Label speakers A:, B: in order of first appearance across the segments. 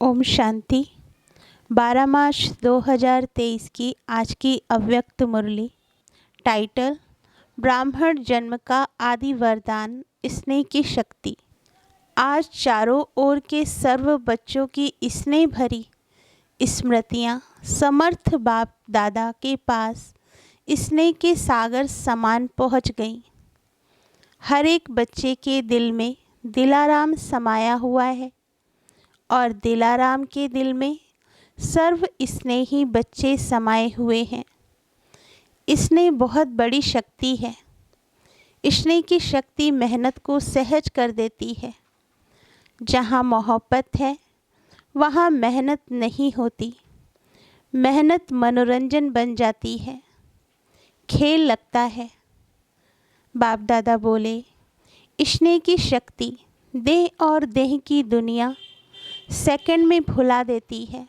A: ओम शांति। 12 मार्च 2023 की आज की अव्यक्त मुरली। टाइटल: ब्राह्मण जन्म का आदि वरदान, स्नेह की शक्ति। आज चारों ओर के सर्व बच्चों की स्नेह भरी स्मृतियाँ समर्थ बाप दादा के पास स्नेह के सागर समान पहुँच गईं। हर एक बच्चे के दिल में दिलाराम समाया हुआ है और दिलाराम के दिल में सर्व स्नेही बच्चे समाये हुए हैं। स्नेह बहुत बड़ी शक्ति है। स्नेह की शक्ति मेहनत को सहज कर देती है। जहाँ मोहब्बत है वहाँ मेहनत नहीं होती। मेहनत मनोरंजन बन जाती है, खेल लगता है। बाप दादा बोले, स्नेह की शक्ति देह और देह की दुनिया सेकंड में भुला देती है।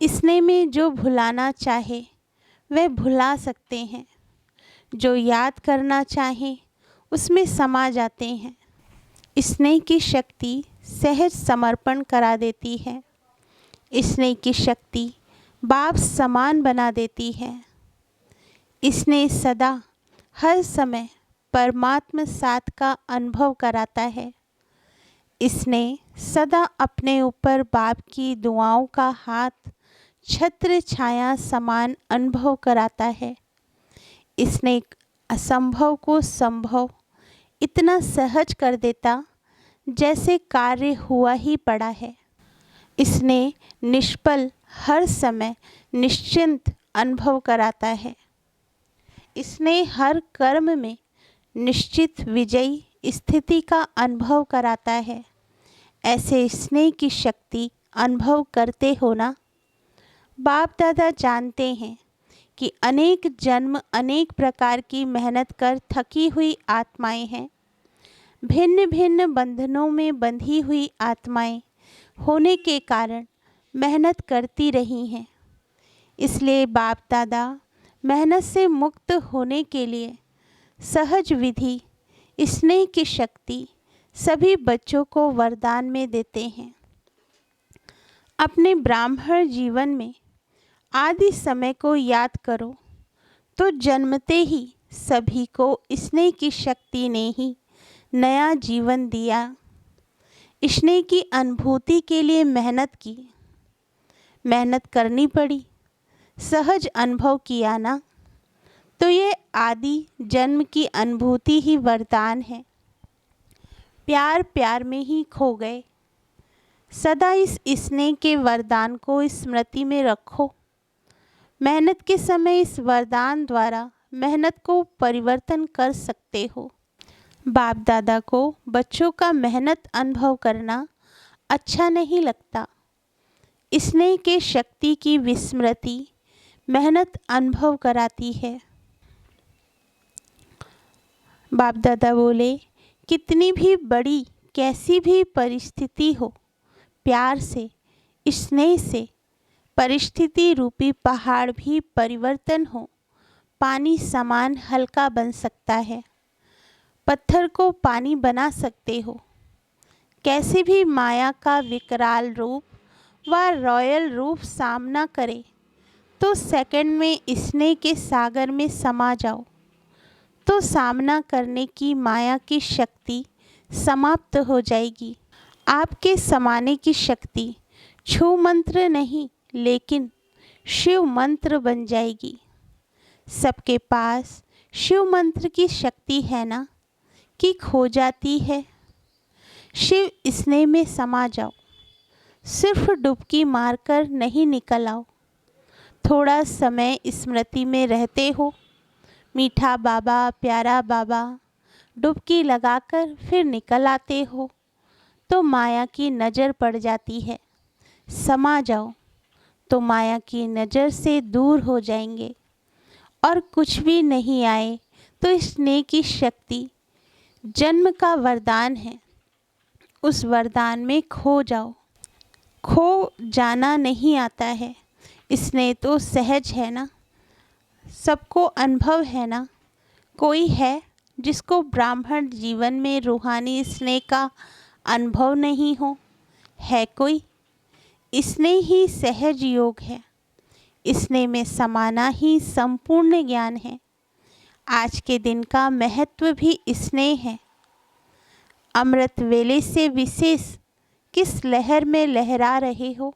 A: स्नेह में जो भुलाना चाहे वह भुला सकते हैं, जो याद करना चाहे उसमें समा जाते हैं। स्नेह की शक्ति सहज समर्पण करा देती है। स्नेह की शक्ति बाप समान बना देती है। स्नेह सदा हर समय परमात्मा साथ का अनुभव कराता है। स्नेह सदा अपने ऊपर बाप की दुआओं का हाथ छत्र छाया समान अनुभव कराता है। स्नेह असंभव को संभव इतना सहज कर देता जैसे कार्य हुआ ही पड़ा है। स्नेह निष्फल हर समय निश्चिंत अनुभव कराता है। स्नेह हर कर्म में निश्चित विजयी स्थिति का अनुभव कराता है। ऐसे स्नेह की शक्ति अनुभव करते हो ना। बाप दादा जानते हैं कि अनेक जन्म अनेक प्रकार की मेहनत कर थकी हुई आत्माएं हैं। भिन्न भिन्न बंधनों में बंधी हुई आत्माएं होने के कारण मेहनत करती रही हैं। इसलिए बाप दादा मेहनत से मुक्त होने के लिए सहज विधि स्नेह की शक्ति सभी बच्चों को वरदान में देते हैं। अपने ब्राह्मण जीवन में आदि समय को याद करो तो जन्मते ही सभी को स्नेह की शक्ति ने ही नया जीवन दिया। स्नेह की अनुभूति के लिए मेहनत की, मेहनत करनी पड़ी, सहज अनुभव किया ना, तो ये आदि जन्म की अनुभूति ही वरदान है। प्यार प्यार में ही खो गए। सदा इस स्नेह के वरदान को स्मृति में रखो। मेहनत के समय इस वरदान द्वारा मेहनत को परिवर्तन कर सकते हो। बाप दादा को बच्चों का मेहनत अनुभव करना अच्छा नहीं लगता। स्नेह के शक्ति की विस्मृति मेहनत अनुभव कराती है। बाप दादा बोले, कितनी भी बड़ी कैसी भी परिस्थिति हो, प्यार से स्नेह से परिस्थिति रूपी पहाड़ भी परिवर्तन हो पानी समान हल्का बन सकता है। पत्थर को पानी बना सकते हो। कैसे भी माया का विकराल रूप व रॉयल रूप सामना करे तो सेकंड में स्नेह के सागर में समा जाओ, तो सामना करने की माया की शक्ति समाप्त हो जाएगी। आपके समाने की शक्ति छू मंत्र नहीं लेकिन शिव मंत्र बन जाएगी। सबके पास शिव मंत्र की शक्ति है ना कि खो जाती है। शिव स्नेह में समा जाओ। सिर्फ डुबकी मारकर नहीं निकल आओ। थोड़ा समय स्मृति में रहते हो। मीठा बाबा, प्यारा बाबा, डुबकी लगाकर फिर निकल आते हो तो माया की नज़र पड़ जाती है। समा जाओ तो माया की नज़र से दूर हो जाएंगे। और कुछ भी नहीं आए तो स्नेह की शक्ति जन्म का वरदान है। उस वरदान में खो जाओ। खो जाना नहीं आता है। स्नेह तो सहज है ना, सबको अनुभव है ना। कोई है जिसको ब्राह्मण जीवन में रूहानी स्नेह का अनुभव नहीं हो। है कोई, स्नेह ही सहज योग है, स्नेह में समाना ही संपूर्ण ज्ञान है। आज के दिन का महत्व भी स्नेह है। अमृत वेले से विशेष किस लहर में लहरा रहे हो,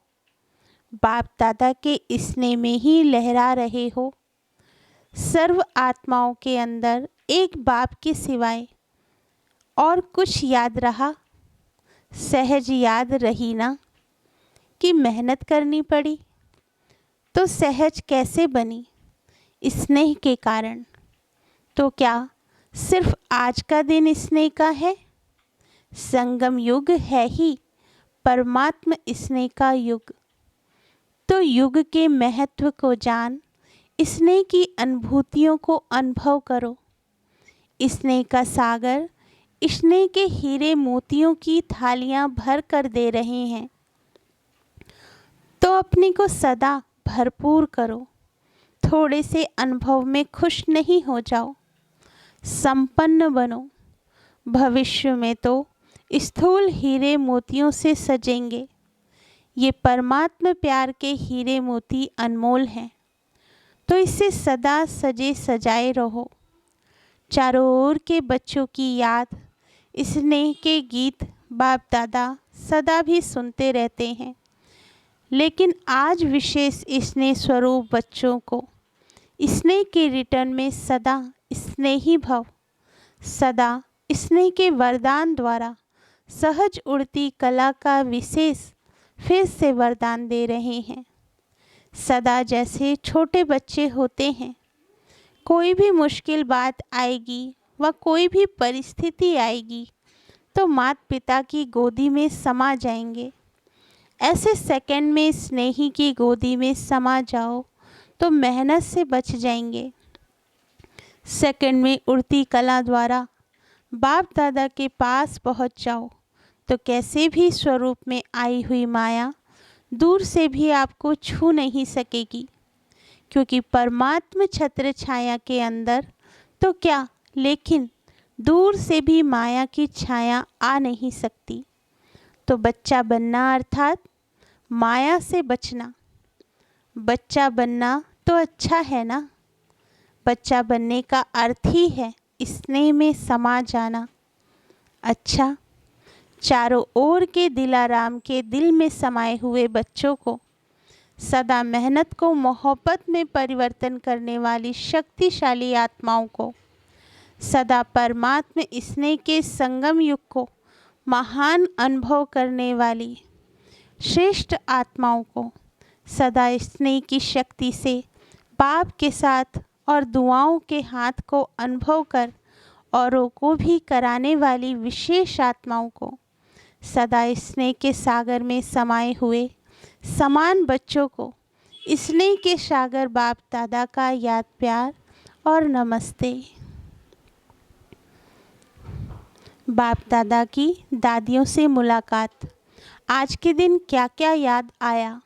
A: बाप दादा के स्नेह में ही लहरा रहे हो। सर्व आत्माओं के अंदर एक बाप के सिवाय और कुछ याद रहा? सहज याद रही ना कि मेहनत करनी पड़ी? तो सहज कैसे बनी? स्नेह के कारण। तो क्या सिर्फ आज का दिन स्नेह का है? संगम युग है ही परमात्म स्नेह का युग। तो युग के महत्व को जान, स्नेह की अनुभूतियों को अनुभव करो। स्नेह का सागर स्नेह के हीरे मोतियों की थालियां भर कर दे रहे हैं। तो अपने को सदा भरपूर करो। थोड़े से अनुभव में खुश नहीं हो जाओ, संपन्न बनो। भविष्य में तो स्थूल हीरे मोतियों से सजेंगे। ये परमात्मा प्यार के हीरे मोती अनमोल हैं, तो इससे सदा सजे सजाए रहो। चारों ओर के बच्चों की याद, स्नेह के गीत बाप दादा सदा भी सुनते रहते हैं। लेकिन आज विशेष स्नेह स्वरूप बच्चों को स्नेह के रिटर्न में सदा स्नेही भव, सदा स्नेह के वरदान द्वारा सहज उड़ती कला का विशेष फिर से वरदान दे रहे हैं। सदा जैसे छोटे बच्चे होते हैं, कोई भी मुश्किल बात आएगी व कोई भी परिस्थिति आएगी तो माता पिता की गोदी में समा जाएंगे। ऐसे सेकंड में स्नेही की गोदी में समा जाओ तो मेहनत से बच जाएंगे। सेकंड में उड़ती कला द्वारा बाप दादा के पास पहुंच जाओ तो कैसे भी स्वरूप में आई हुई माया दूर से भी आपको छू नहीं सकेगी, क्योंकि परमात्मा छत्र छाया के अंदर तो क्या, लेकिन दूर से भी माया की छाया आ नहीं सकती। तो बच्चा बनना अर्थात माया से बचना। बच्चा बनना तो अच्छा है ना। बच्चा बनने का अर्थ ही है स्नेह में समा जाना। अच्छा, चारों ओर के दिलाराम के दिल में समाये हुए बच्चों को सदा मेहनत को मोहब्बत में परिवर्तन करने वाली शक्तिशाली आत्माओं को, सदा परमात्मा स्नेह के संगम युग को महान अनुभव करने वाली श्रेष्ठ आत्माओं को, सदा स्नेह की शक्ति से बाप के साथ और दुआओं के हाथ को अनुभव कर औरों को भी कराने वाली विशेष आत्माओं को, सदा स्नेह के सागर में समाये हुए समान बच्चों को स्नेह के सागर बाप दादा का याद प्यार और नमस्ते। बाप दादा की दादियों से मुलाकात। आज के दिन क्या क्या याद आया?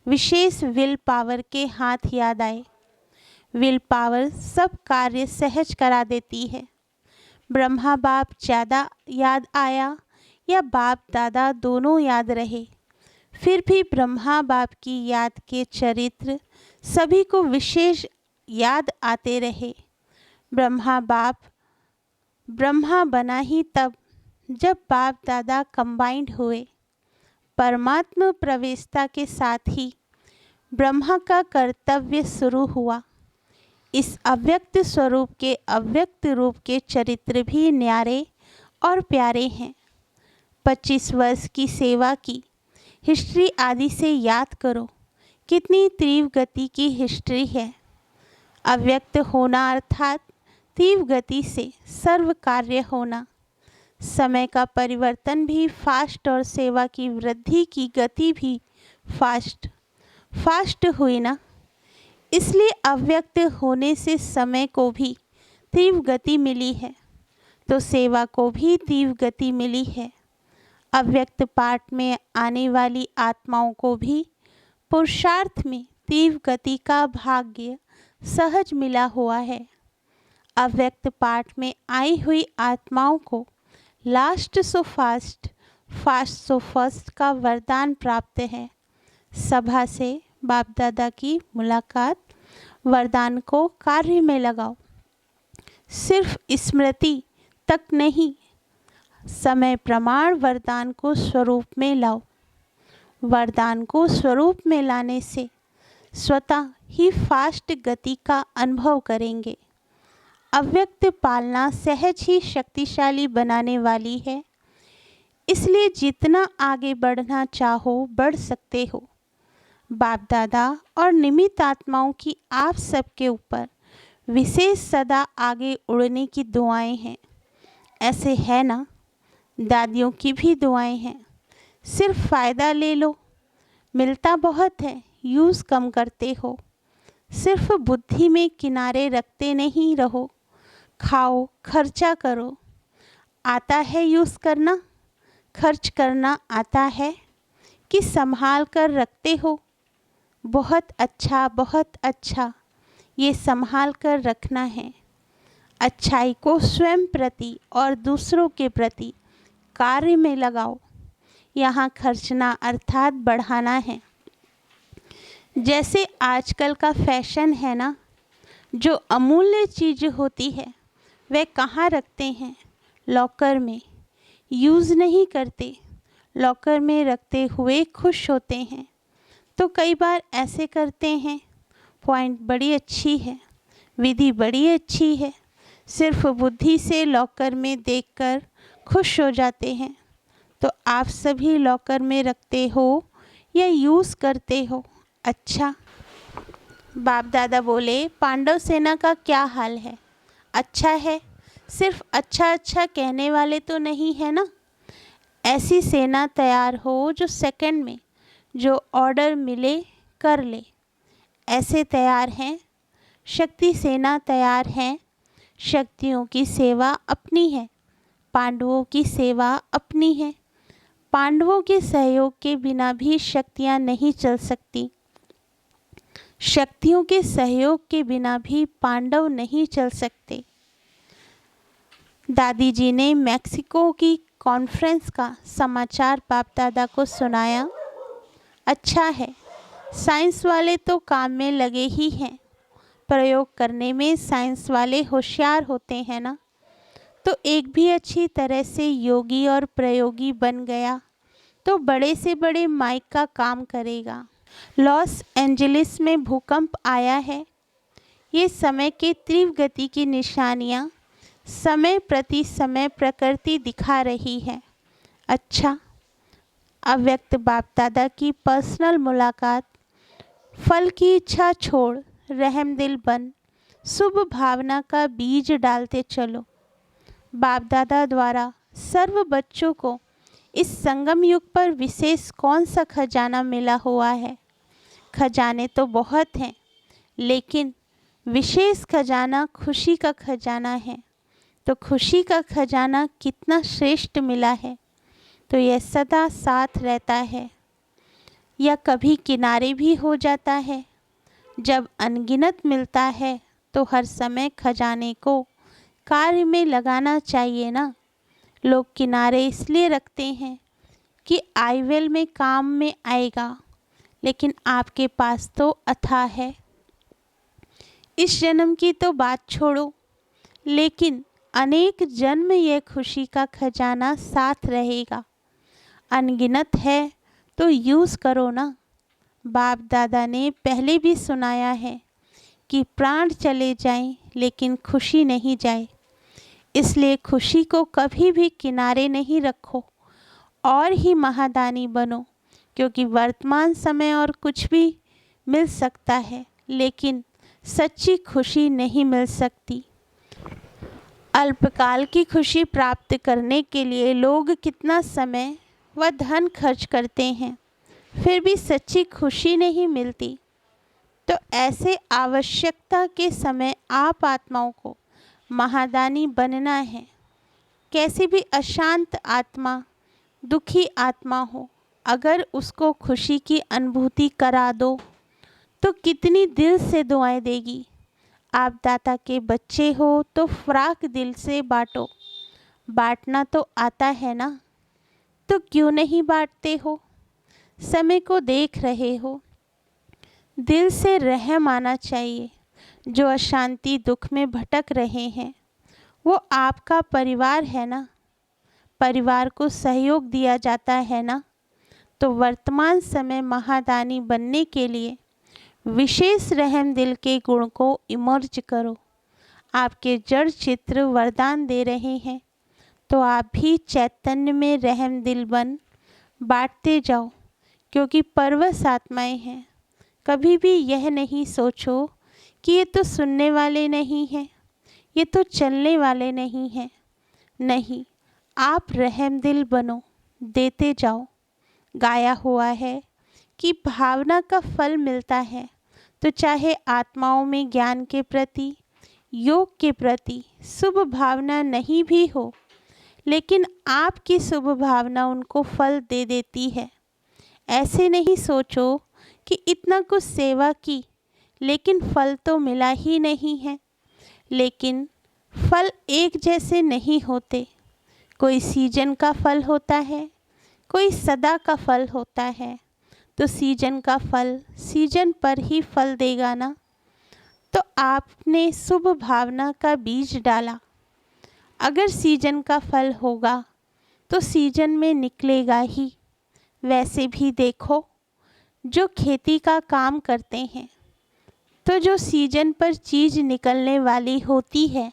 A: विशेष विल पावर के हाथ याद आए। विल पावर सब कार्य सहज करा देती है। ब्रह्मा बाप ज़्यादा याद आया या बाप दादा दोनों याद रहे? फिर भी ब्रह्मा बाप की याद के चरित्र सभी को विशेष याद आते रहे। ब्रह्मा बाप ब्रह्मा बना ही तब जब बाप दादा कंबाइंड हुए। परमात्मा प्रवेशता के साथ ही ब्रह्मा का कर्तव्य शुरू हुआ। इस अव्यक्त स्वरूप के अव्यक्त रूप के चरित्र भी न्यारे और प्यारे हैं। 25 वर्ष की सेवा की हिस्ट्री आदि से याद करो, कितनी तीव्र गति की हिस्ट्री है। अव्यक्त होना अर्थात तीव्र गति से सर्व कार्य होना। समय का परिवर्तन भी फास्ट और सेवा की वृद्धि की गति भी फास्ट हुई ना। इसलिए अव्यक्त होने से समय को भी तीव्र गति मिली है, तो सेवा को भी तीव्र गति मिली है। अव्यक्त पाठ में आने वाली आत्माओं को भी पुरुषार्थ में तीव्र गति का भाग्य सहज मिला हुआ है। अव्यक्त पाठ में आई हुई आत्माओं को last so fast fast so first का वरदान प्राप्त है। सभा से बाप दादा की मुलाकात, वरदान को कार्य में लगाओ। सिर्फ स्मृति तक नहीं, समय प्रमाण वरदान को स्वरूप में लाओ। वरदान को स्वरूप में लाने से स्वतः ही फास्ट गति का अनुभव करेंगे। अव्यक्त पालना सहज ही शक्तिशाली बनाने वाली है, इसलिए जितना आगे बढ़ना चाहो बढ़ सकते हो। बाप दादा और निमित्त आत्माओं की आप सबके ऊपर विशेष सदा आगे उड़ने की दुआएं हैं। ऐसे है ना, दादियों की भी दुआएं हैं। सिर्फ फ़ायदा ले लो, मिलता बहुत है, यूज़ कम करते हो। सिर्फ बुद्धि में किनारे रखते नहीं रहो, खाओ, खर्चा करो। आता है यूज़ करना, खर्च करना आता है कि संभाल कर रखते हो? बहुत अच्छा, बहुत अच्छा, ये संभाल कर रखना है। अच्छाई को स्वयं प्रति और दूसरों के प्रति कार्य में लगाओ। यहाँ खर्चना अर्थात बढ़ाना है। जैसे आजकल का फैशन है ना, जो अमूल्य चीज़ होती है वह कहाँ रखते हैं? लॉकर में। यूज़ नहीं करते, लॉकर में रखते हुए खुश होते हैं। तो कई बार ऐसे करते हैं। पॉइंट बड़ी अच्छी है, विधि बड़ी अच्छी है। सिर्फ बुद्धि से लॉकर में देखकर खुश हो जाते हैं। तो आप सभी लॉकर में रखते हो या यूज़ करते हो? अच्छा। बाप दादा बोले, पांडव सेना का क्या हाल है? अच्छा है। सिर्फ अच्छा अच्छा कहने वाले तो नहीं है ना। ऐसी सेना तैयार हो जो सेकंड में जो ऑर्डर मिले कर ले। ऐसे तैयार हैं। शक्ति सेना तैयार हैं। शक्तियों की सेवा अपनी है, पांडवों की सेवा अपनी है। पांडवों के सहयोग के बिना भी शक्तियाँ नहीं चल सकती। शक्तियों के सहयोग के बिना भी पांडव नहीं चल सकते। दादी जी ने मैक्सिको की कॉन्फ्रेंस का समाचार बाप दादा को सुनाया। अच्छा है, साइंस वाले तो काम में लगे ही हैं। प्रयोग करने में साइंस वाले होशियार होते हैं ना। तो एक भी अच्छी तरह से योगी और प्रयोगी बन गया तो बड़े से बड़े माइक का काम करेगा। लॉस एंजलिस में भूकंप आया है। ये समय के तीव्र गति की निशानियाँ समय प्रति समय प्रकृति दिखा रही है। अच्छा। अव्यक्त बाप दादा की पर्सनल मुलाकात। फल की इच्छा छोड़ रहम दिल बन, शुभ भावना का बीज डालते चलो। बाप दादा द्वारा सर्व बच्चों को इस संगम युग पर विशेष कौन सा खजाना मिला हुआ है? खजाने तो बहुत हैं, लेकिन विशेष खजाना खुशी का खजाना है। तो खुशी का खजाना कितना श्रेष्ठ मिला है। तो यह सदा साथ रहता है या कभी किनारे भी हो जाता है। जब अनगिनत मिलता है तो हर समय खजाने को कार्य में लगाना चाहिए ना। लोग किनारे इसलिए रखते हैं कि आईवेल में काम में आएगा, लेकिन आपके पास तो अथाह है। इस जन्म की तो बात छोड़ो, लेकिन अनेक जन्म यह खुशी का खजाना साथ रहेगा। अनगिनत है तो यूज़ करो ना। बाप दादा ने पहले भी सुनाया है कि प्राण चले जाएं लेकिन खुशी नहीं जाए। इसलिए खुशी को कभी भी किनारे नहीं रखो और ही महादानी बनो, क्योंकि वर्तमान समय और कुछ भी मिल सकता है, लेकिन सच्ची खुशी नहीं मिल सकती। अल्पकाल की खुशी प्राप्त करने के लिए लोग कितना समय व धन खर्च करते हैं, फिर भी सच्ची खुशी नहीं मिलती। तो ऐसे आवश्यकता के समय आप आत्माओं को महादानी बनना है। कैसी भी अशांत आत्मा, दुखी आत्मा हो, अगर उसको खुशी की अनुभूति करा दो तो कितनी दिल से दुआएं देगी। आप दाता के बच्चे हो तो फ्राक दिल से बांटो। बांटना तो आता है ना। तो क्यों नहीं बांटते हो? समय को देख रहे हो, दिल से रहम आना चाहिए। जो अशांति दुख में भटक रहे हैं वो आपका परिवार है ना, परिवार को सहयोग दिया जाता है ना। तो वर्तमान समय महादानी बनने के लिए विशेष रहम दिल के गुण को इमर्ज करो। आपके जड़ चित्र वरदान दे रहे हैं, तो आप भी चैतन्य में रहम दिल बन बांटते जाओ, क्योंकि परवश आत्माएं हैं। कभी भी यह नहीं सोचो कि ये तो सुनने वाले नहीं हैं, ये तो चलने वाले नहीं हैं। नहीं, आप रहम दिल बनो, देते जाओ। गाया हुआ है कि भावना का फल मिलता है, तो चाहे आत्माओं में ज्ञान के प्रति, योग के प्रति शुभ भावना नहीं भी हो, लेकिन आपकी शुभ भावना उनको फल दे देती है। ऐसे नहीं सोचो कि इतना कुछ सेवा की लेकिन फल तो मिला ही नहीं है। लेकिन फल एक जैसे नहीं होते। कोई सीजन का फल होता है, कोई सदा का फल होता है। तो सीजन का फल सीजन पर ही फल देगा ना। तो आपने शुभ भावना का बीज डाला, अगर सीजन का फल होगा तो सीजन में निकलेगा ही। वैसे भी देखो, जो खेती का काम करते हैं, तो जो सीजन पर चीज़ निकलने वाली होती है,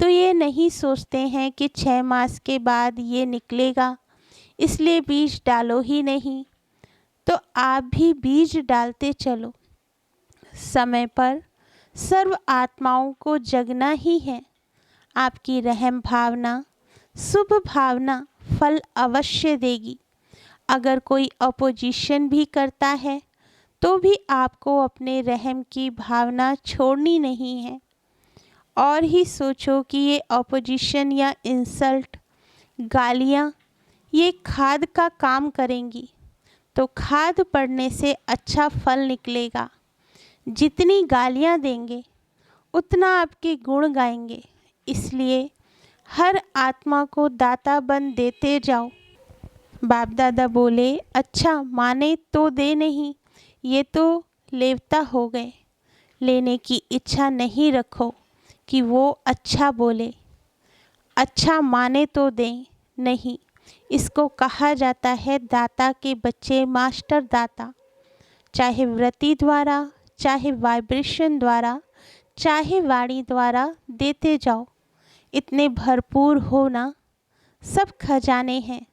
A: तो ये नहीं सोचते हैं कि 6 मास के बाद ये निकलेगा, इसलिए बीज डालो ही नहीं। तो आप भी बीज डालते चलो। समय पर सर्व आत्माओं को जगना ही है। आपकी रहम भावना, शुभ भावना फल अवश्य देगी। अगर कोई अपोजिशन भी करता है तो भी आपको अपने रहम की भावना छोड़नी नहीं है। और ही सोचो कि ये अपोजिशन या इंसल्ट, गालियाँ, ये खाद का काम करेंगी, तो खाद पड़ने से अच्छा फल निकलेगा। जितनी गालियाँ देंगे उतना आपके गुण गाएंगे। इसलिए हर आत्मा को दाता बन देते जाओ। बाप दादा बोले, अच्छा माने तो दे नहीं, ये तो लेवता हो गए। लेने की इच्छा नहीं रखो कि वो अच्छा बोले, अच्छा माने तो दें नहीं। इसको कहा जाता है दाता के बच्चे मास्टर दाता। चाहे वृत्ति द्वारा, चाहे वाइब्रेशन द्वारा, चाहे वाणी द्वारा देते जाओ। इतने भरपूर हो ना, सब खजाने हैं।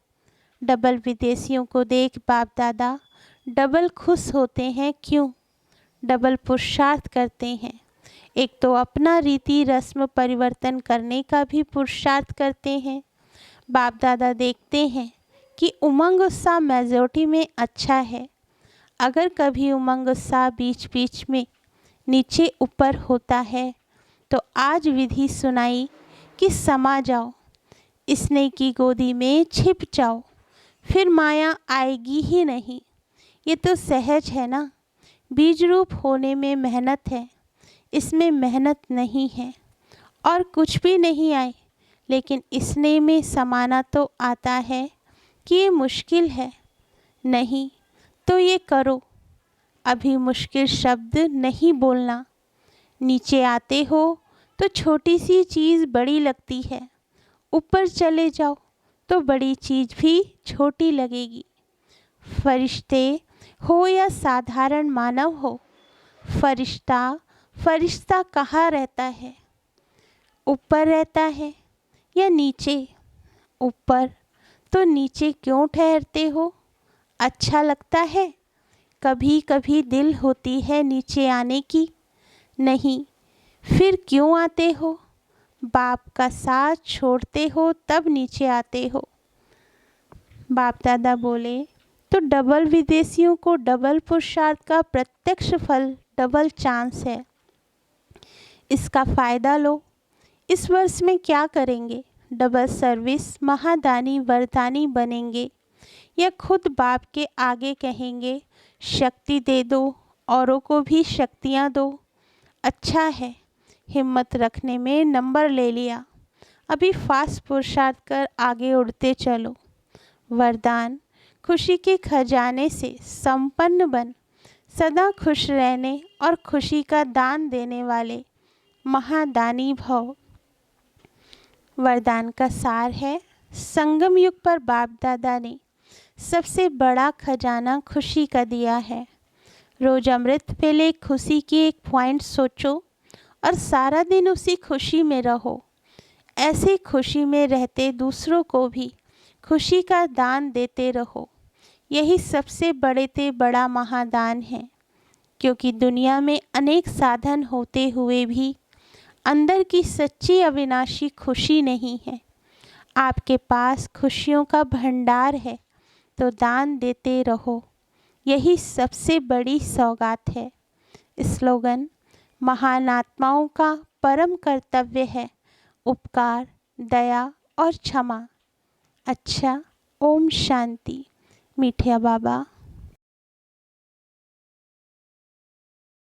A: डबल विदेशियों को देख बाप दादा डबल खुश होते हैं। क्यों? डबल पुरुषार्थ करते हैं। एक तो अपना रीति रस्म परिवर्तन करने का भी पुरुषार्थ करते हैं। बाप दादा देखते हैं कि उमंग उत्साह मेजॉरिटी में अच्छा है। अगर कभी उमंग उत्साह बीच बीच में नीचे ऊपर होता है, तो आज विधि सुनाई कि समा जाओ, स्नेह की गोदी में छिप जाओ, फिर माया आएगी ही नहीं। ये तो सहज है ना। बीज रूप होने में मेहनत है, इसमें मेहनत नहीं है। और कुछ भी नहीं आए, लेकिन स्नेह में समाना तो आता है कि ये मुश्किल है। नहीं तो ये करो। अभी मुश्किल शब्द नहीं बोलना। नीचे आते हो तो छोटी सी चीज़ बड़ी लगती है, ऊपर चले जाओ तो बड़ी चीज़ भी छोटी लगेगी। फरिश्ते हो या साधारण मानव हो, फरिश्ता कहाँ रहता है? ऊपर रहता है या नीचे? ऊपर। तो नीचे क्यों ठहरते हो? अच्छा लगता है? कभी कभी दिल होती है नीचे आने की। नहीं, फिर क्यों आते हो? बाप का साथ छोड़ते हो तब नीचे आते हो। बाप दादा बोले, तो डबल विदेशियों को डबल पुरुषार्थ का प्रत्यक्ष फल डबल चांस है। इसका फ़ायदा लो। इस वर्ष में क्या करेंगे? डबल सर्विस महादानी वरदानी बनेंगे, या खुद बाप के आगे कहेंगे शक्ति दे दो, औरों को भी शक्तियाँ दो। अच्छा है, हिम्मत रखने में नंबर ले लिया। अभी फास्ट पुरुषार्थ कर आगे उड़ते चलो। वरदान, खुशी के खजाने से संपन्न बन, सदा खुश रहने और खुशी का दान देने वाले महादानी भव। वरदान का सार है, संगम युग पर बाप दादा ने सबसे बड़ा खजाना खुशी का दिया है। रोज अमृत पहले खुशी की एक पॉइंट सोचो और सारा दिन उसी खुशी में रहो। ऐसे खुशी में रहते दूसरों को भी खुशी का दान देते रहो। यही सबसे बड़े से बड़ा महादान है, क्योंकि दुनिया में अनेक साधन होते हुए भी अंदर की सच्ची अविनाशी खुशी नहीं है। आपके पास खुशियों का भंडार है तो दान देते रहो, यही सबसे बड़ी सौगात है। स्लोगन, महान आत्माओं का परम कर्तव्य है उपकार, दया और क्षमा। अच्छा, ओम शांति। मीठिया बाबा।